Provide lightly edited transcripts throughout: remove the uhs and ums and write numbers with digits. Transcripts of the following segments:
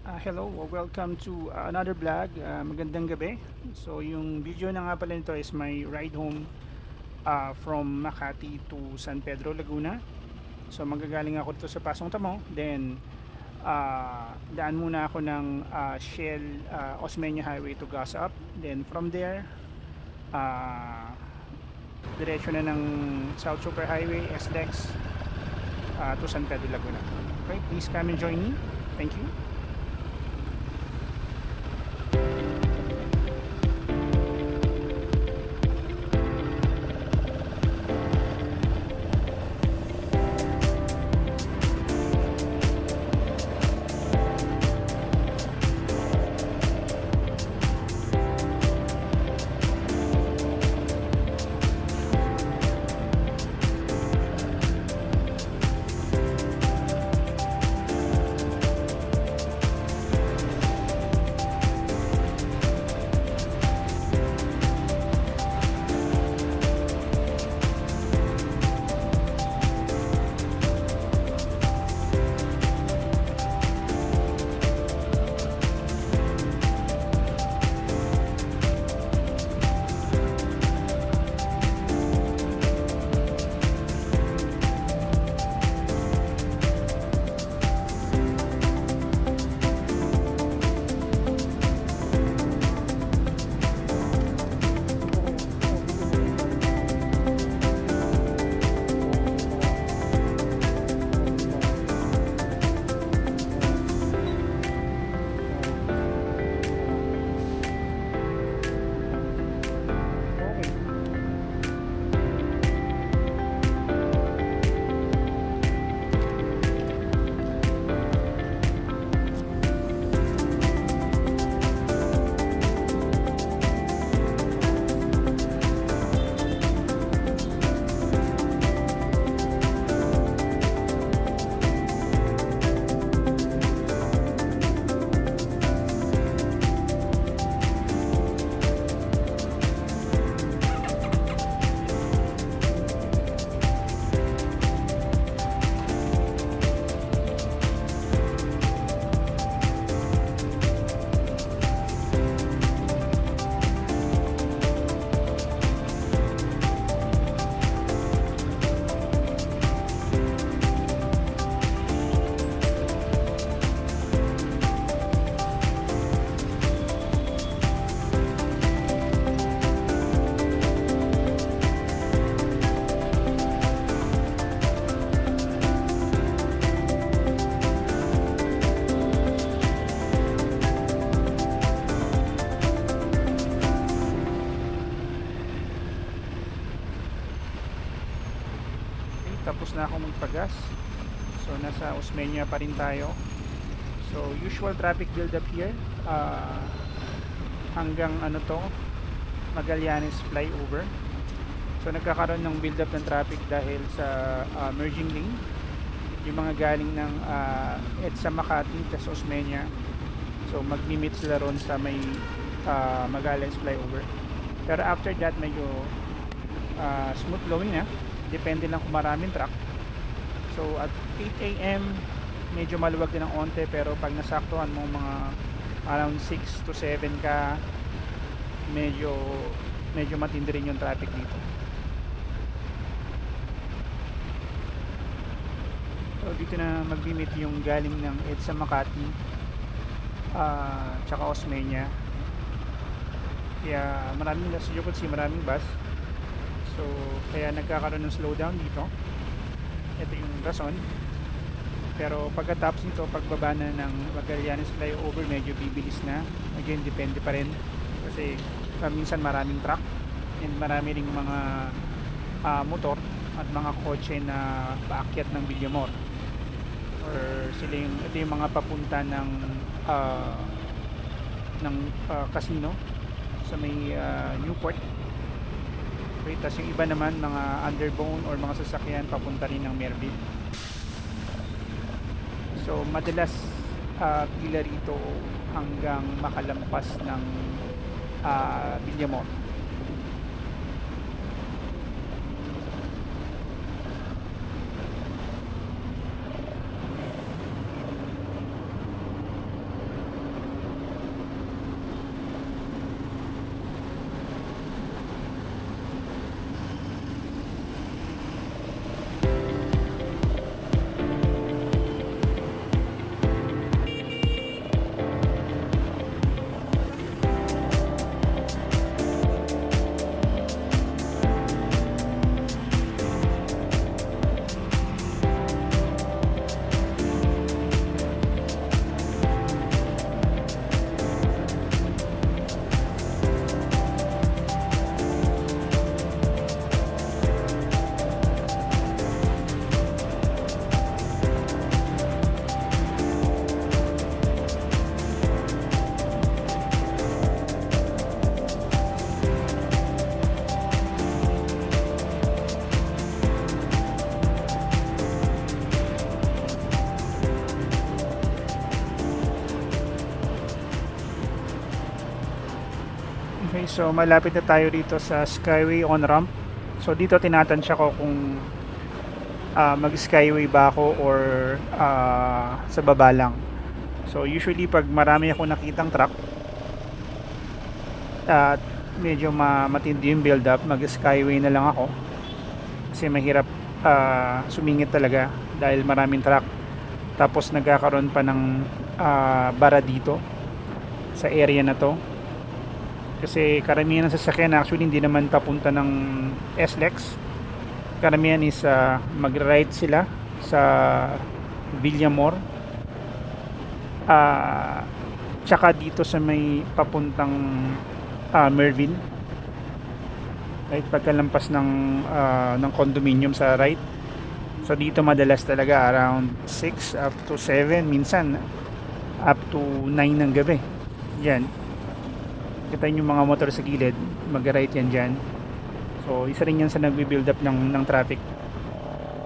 Hello, welcome to another vlog. Magandang gabi. So yung video na nga pala nito is my ride home from Makati to San Pedro, Laguna. So magagaling ako dito sa Pasong Tamo. Then daan muna ako ng Shell Osmeña Highway to Gossap. Then from there, uh, diretso na ng South Super Highway, SLEX to San Pedro, Laguna. Okay, please come and join me. Thank you. Tapos na ako magpagas. So nasa Osmeña pa rin tayo. So usual traffic build up here hanggang ano to, Magallanes flyover. So nagkakaroon ng build up ng traffic dahil sa merging lane. Yung mga galing ng EDSA Makati tas Osmeña. So magmi-meet sila ron sa may Magallanes flyover. Pero after that medyo smooth flowing na. Depende lang kung maraming truck. So at 8 a.m. medyo maluwag din ang onte, pero pag nasaktuhan mo mga around 6 to 7 ka, medyo matindi rin yung traffic dito. So dito na mag-limit yung galing ng EDSA Makati tsaka Osmeña. Kaya maraming, as you could see, maraming bus. So kaya nagkakaroon ng slowdown dito. Ito yung rason. Pero pagkatapos nito, pagbaba na ng Magallanes flyover, medyo bibilis na. Again, depende pa rin kasi minsan maraming truck and marami ring mga motor at mga kotse na paakyat ng Villamor, or sila yung, ito yung mga papunta ng casino sa may Newport. Okay, tas yung iba naman mga underbone or mga sasakyan papunta rin ng Merville. So madalas pila rito hanggang makalampas ng Villamor. Okay, so malapit na tayo dito sa Skyway on ramp. So dito tinatansya ko kung mag-skyway ba ako or sa baba lang. So usually pag marami ako nakitang truck at medyo matindi yung build up, mag-skyway na lang ako. Kasi mahirap sumingit talaga dahil maraming truck. Tapos nagkakaroon pa ng bara dito sa area na to. Kasi karamihan ng sasakyan actually hindi naman papunta ng SLEX. Karamihan is mag-right sila sa Villamor. Tsaka dito sa may papuntang Merville. Right, pagkalampas ng condominium sa right. So dito madalas talaga around 6 up to 7, minsan up to 9 ng gabi. Yan. Kita yung mga motor sa gilid, mag-right yan dyan. So isa rin yan sa nagbi-build up ng traffic.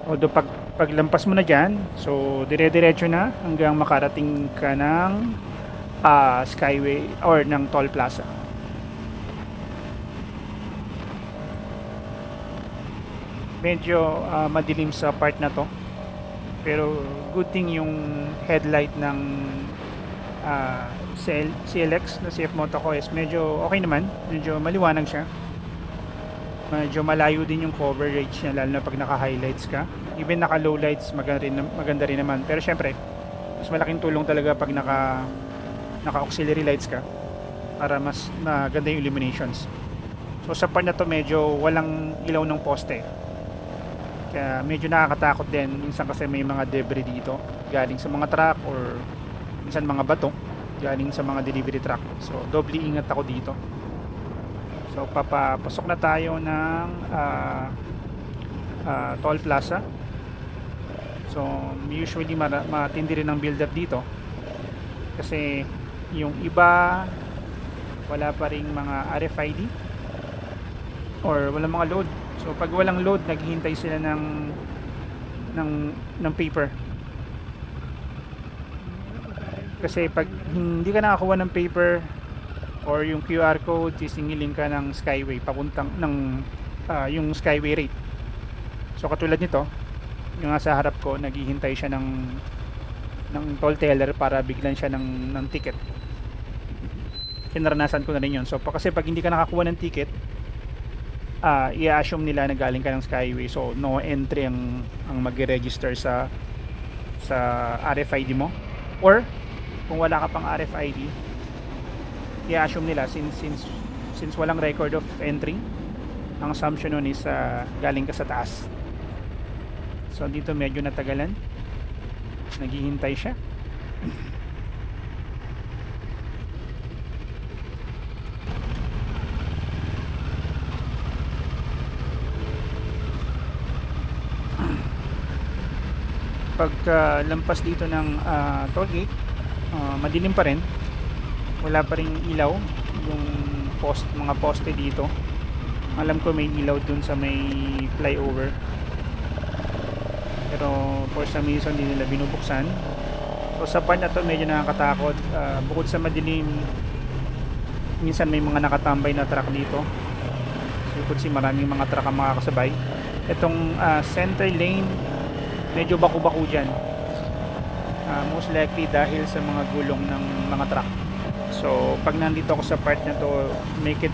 Although paglampas mo na dyan, so dire-diretso na hanggang makarating ka ng Skyway or ng Toll Plaza. Medyo madilim sa part na to, pero good thing yung headlight ng CLX na CF Moto ko is medyo okay naman, medyo maliwanag siya, medyo malayo din yung coverage niya, lalo na pag naka highlights ka. Even naka low lights maganda rin naman, pero syempre mas malaking tulong talaga pag naka auxiliary lights ka para mas maganda yung illuminations. So sa part na to medyo walang ilaw ng poste, kaya medyo nakakatakot din minsan kasi may mga debris dito galing sa mga truck or minsan mga bato galing sa mga delivery truck. So doble ingat ako dito. So papasok na tayo ng Toll Plaza. So usually matindi rin ang build up dito kasi yung iba wala pa ring mga RFID or walang mga load. So pag walang load, naghihintay sila ng paper. Kasi pag hindi ka nakakuha ng paper or yung QR code, sisingilin ka ng Skyway papuntang ng yung Skyway rate. So katulad nito, yung nasa harap ko, naghihintay siya ng toll teller para biglan siya ng ticket. Kinaranasan ko na rin yun. So kasi pag hindi ka nakakuha ng ticket, i-assume nila na galing ka ng Skyway, so no entry ang mag-register sa RFID mo, or kung wala ka pang RFID, i-assume nila since walang record of entry, ang assumption nun is galing ka sa taas. So dito medyo natagalan, naghihintay siya. Pagka lampas dito ng toll gate, madilim pa rin, wala pa ring ilaw yung mga poste dito. Alam ko may ilaw dun sa may flyover, pero for some reason hindi nila binubuksan. So sa part na to medyo nakakatakot. Bukod sa madilim, minsan may mga nakatambay na truck dito. So you could see maraming mga truck ang makakasabay. Itong center lane medyo baku-baku dyan, most likely dahil sa mga gulong ng mga truck. So pag nandito ako sa part na to, make it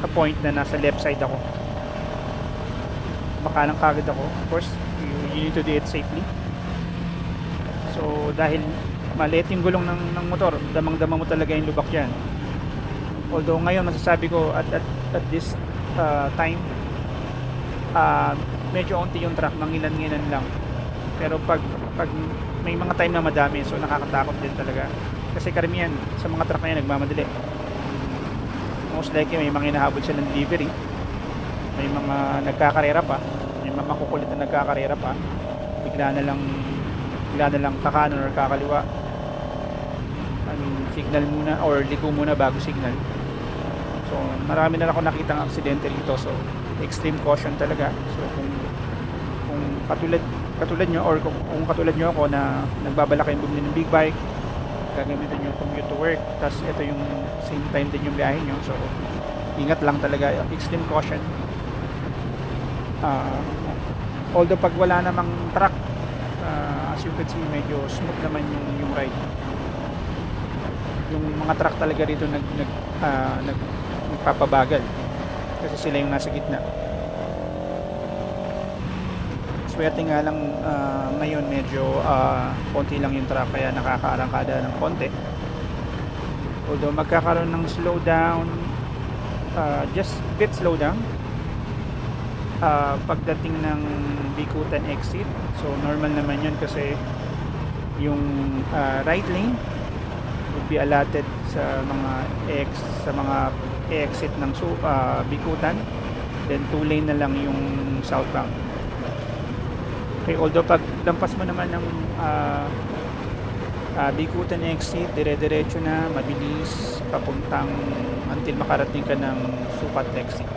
a point na nasa left side ako, baka lang kagad ako. Of course you need to do it safely. So dahil maliit yung gulong ng motor, damang-dama mo talaga yung lubak dyan. Although ngayon masasabi ko at this time, medyo onti yung truck, mangilan-ngilan lang. Pero pag may mga time na madami, so nakakatakot din talaga. Kasi karamihan sa mga truck na yan nagmamadali. Most likely may mga hinahabol siya ng delivery, may mga nagkakarera pa, may mga makukulit na nagkakarera pa, bigla na lang kakanon or kakaliwa. I mean, signal muna or liko muna bago signal. So marami na ako nakitang aksidente rito. So extreme caution talaga. So kung katulad nyo, or kung katulad nyo ako na nagbabalak kayong bumili ng big bike, gagamitin nyo commute to work, tapos ito yung same time din yung biyahe nyo, so ingat lang talaga, extreme caution. uh, Although pag wala namang truck, as you can see, medyo smooth naman yung ride. Yung mga truck talaga rito nagpapabagal kasi sila yung nasa gitna. Swerte nga lang, ngayon medyo konti lang yung truck kaya nakakaarangkada ng konti. Although magkakaroon ng slowdown, just bit slowdown pagdating ng Bikutan exit. So normal naman yun kasi yung right lane would be allotted sa mga exit ng Bikutan, then 2 lane na lang yung southbound. Okay, although pag lampas mo naman ng Bikutan exit, dire-diretso na, mabilis papuntang until makarating ka ng Sukat exit.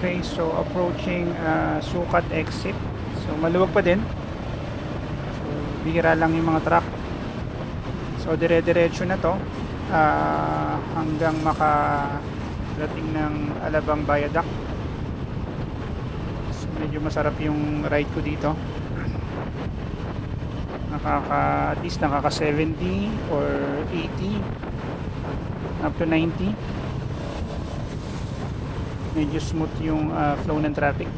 Okay, so approaching Sukat exit. So maluwag pa din. So bihira lang yung mga truck. So dire-diretso na to hanggang makarating ng Alabang Viaduct. So medyo masarap yung ride ko dito. At least nakaka 70 or 80 up to 90. Medyo smooth yung flow ng traffic.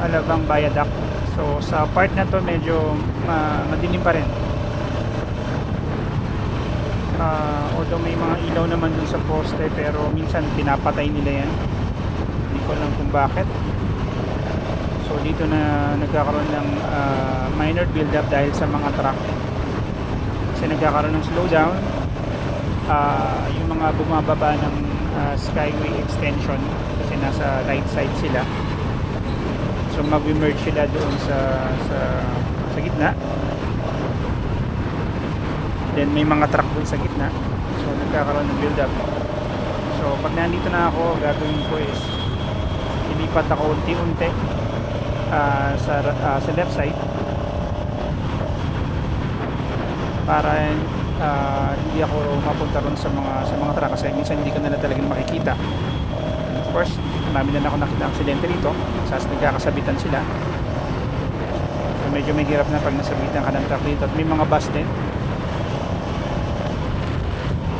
Alabang Viaduct. So sa part na to medyo madilim pa rin. Although may mga ilaw naman dun sa poste, pero minsan pinapatay nila yan, hindi ko alam kung bakit. So dito na nagkakaroon ng minor build up dahil sa mga truck, kasi nagkakaroon ng slowdown. Yung mga bumababa ng Skyway extension, kasi nasa right side sila, so mag-emerge sila doon sa gitna. Then may mga truck doon sa gitna, so nagkakaroon ng build up. So pag nandito na ako, gagawin ko is ilipat ako unti-unti sa left side para hindi ako mapunta ron sa mga truck, kasi minsan hindi ko na talagang makikita. And of course, marami na ako nakita aksidente rito, nagkakasabitan sila. So medyo may hirap na pag nasabitan ka ng truck dito. At may mga bus din,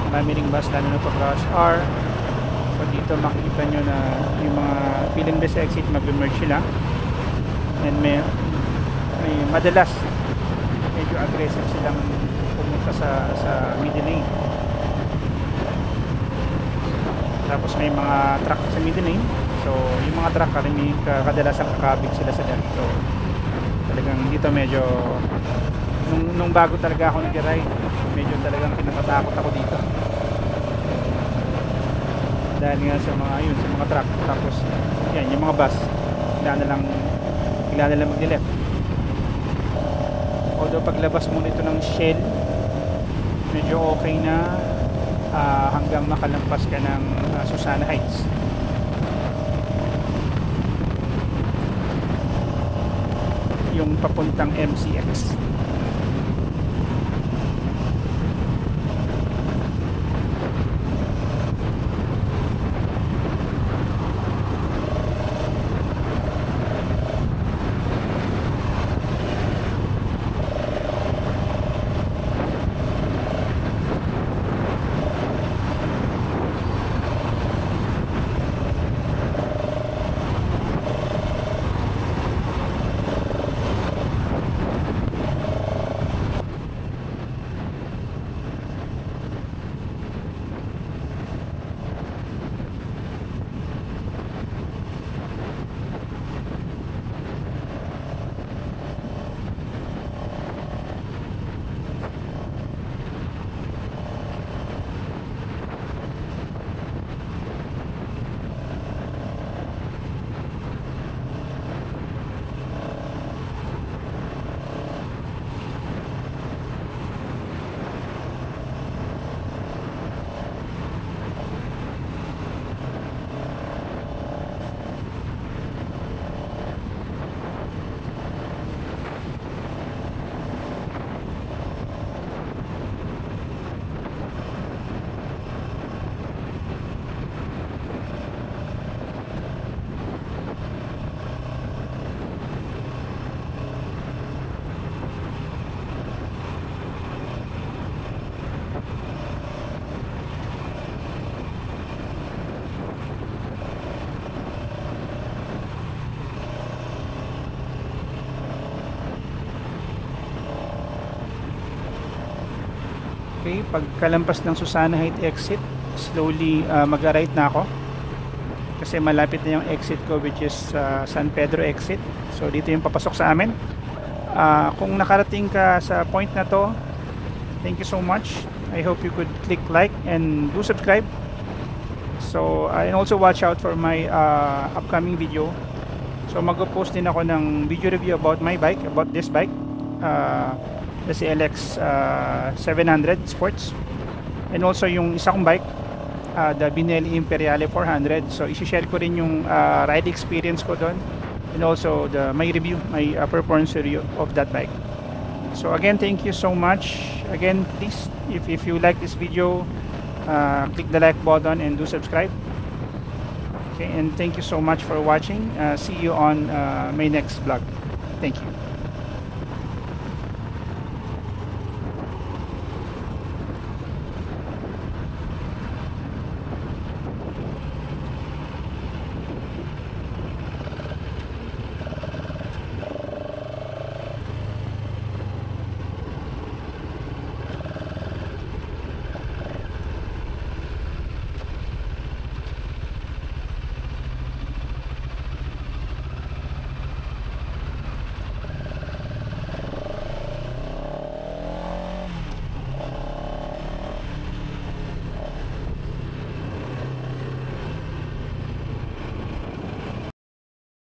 marami ring bus lalo na pag rush hour. So dito makikita nyo na yung mga Philippines exit, mag-emerge sila. And may madalas medyo aggressive silang pumunta sa middle lane. Tapos may mga truck sa middle lane, so yung mga truck kadalasan kakabig sila sa left. So talagang dito medyo nung bago talaga ako nag-ride, medyo talagang kinatatakot ako dito dahil nga sa mga truck. Tapos yan, yung mga bus bigla na lang mag-left. Although paglabas mo nito ng Shell, medyo okay na hanggang makalampas ka ng Susana Heights. Yung papuntang MCX. Okay, pagkalampas ng Susana Heights exit, slowly mag-right na ako kasi malapit na yung exit ko, which is San Pedro exit. So dito yung papasok sa amin. Kung nakarating ka sa point na to, thank you so much. I hope you could click like and do subscribe. So and also watch out for my upcoming video. So mag-post din ako ng video review about my bike, about this bike, the CLX 700 Sports, and also yung isa kong bike, the Binelli Imperiale 400. So isi-share ko rin yung ride experience ko doon, and also my review, my performance review of that bike. So again, thank you so much. Again, please, if you like this video, click the like button and do subscribe. Okay, and thank you so much for watching. See you on my next vlog. Thank you.